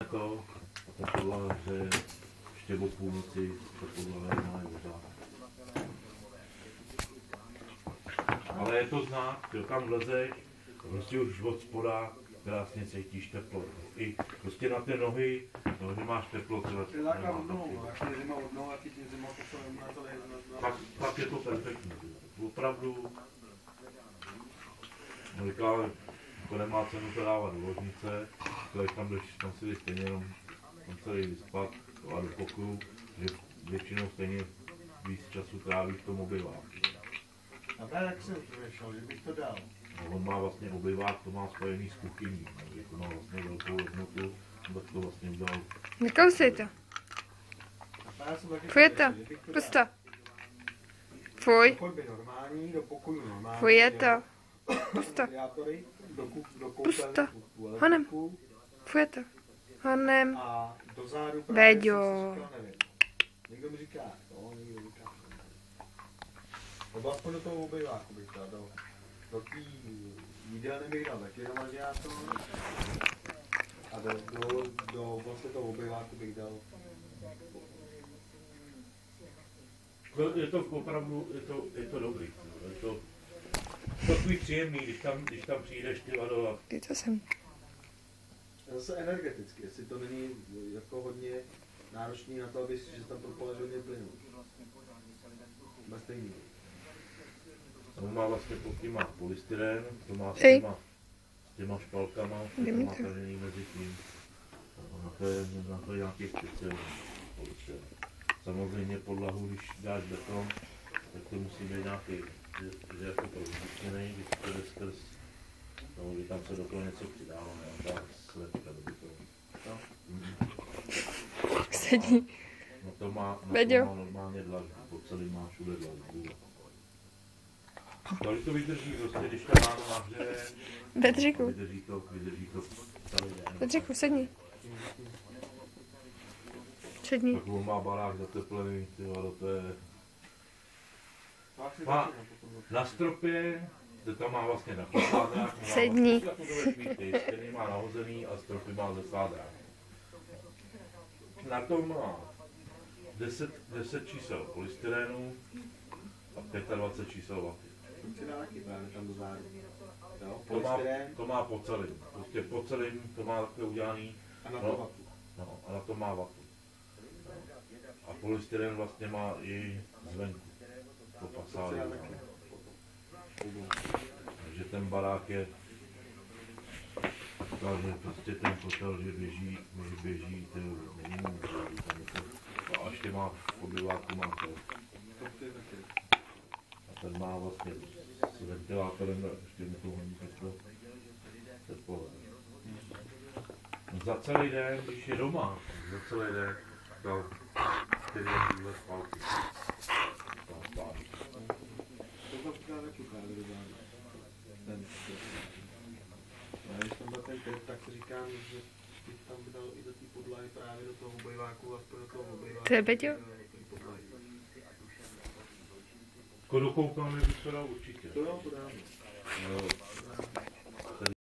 To, a ta podlaha hřeje ještě o půlnoci, ta podlaha je malý pořád. Ale je to znát, že tam vlezeš, prostě už od spoda krásně cítíš teplo. I prostě na ty nohy, že máš teplo, třeba pak je to perfektní. Opravdu, říkal, to nemá cenu to dávat do ložnice, když tam si jdeš stejně jenom tam celý vyspat a do pokoju, že většinou stejně víc času tráví v tom obyváku. A tak jsem přemýšlel, že bych to dal. No, on má vlastně obyvák, to má spojený s kuchyní, že to má vlastně velkou hodnotu, tak to vlastně udělal. Nekousej to. Fuj je to. Pust to. Fuj. Do pokoju normální. Fuj je to. Pust to. Pust to. Honem. Fuj je to. Honem. A dozadu Veďo. Někdo mi říká, no, někdo říká. Nebo aspoň do toho obyváku bych dal. Do té jídelny bych dal taky na radiátor. A do vlastně toho obyváku bych dal. Je to opravdu, je to dobrý. Je to takový příjemný, když tam přijdeš ty vado a... Kdy to jsem? Zase energeticky, jestli to není jako hodně náročný na to, aby že tam propaleš hodně plynu. Bez stejný. On má vlastně pod tím polystyrén, to má s těma špalkama, to má tažený mezi tím. Na to je nějaký speciální polystyrén. Samozřejmě podlahu, když dáš beton, tak to musí být nějaký, že jako prozbuštěný, když to jde skrz, no, že tam se do toho něco přidává, nějaká slepka do betonu. No. Sedí. No to má normálně dlažbu, po celý má všude dlažbu. Tolik to vydrží, prostě, když ta ráno nahřeje, Bedřiku. vydrží to celý den. Bedřiku, sedni. Sedni. Tak on má barák zateplený, to je... Má na stropě, to tam má vlastně na posádák, Sedni. který má nahozený a stropy má zasádák. Na tom má 10 čísel polystyrénu a 25 čísel vaty. To má po celém, prostě po celém to má takhle udělaný. A na to vatu. No, a na to má vatu. A polystyren vlastně má i zvenku, po fasádu. Takže ten barák je, takže prostě ten kotel, že běží a ještě má v obyváku má to. A ten má vlastně s ventilátorem, ještě mu to hodí teplo. Za celý den, když je doma, za celý den dal 4 díle spálky. To připadá taky právě do zádu. Když tam byl ten krv, tak si říkám, že bych tam dal i do té podlahy právě do toho obyváku, aspoň do toho obyváku. To je Beďo? Jako do koupelny bych to dal určitě. To jo, to dáme.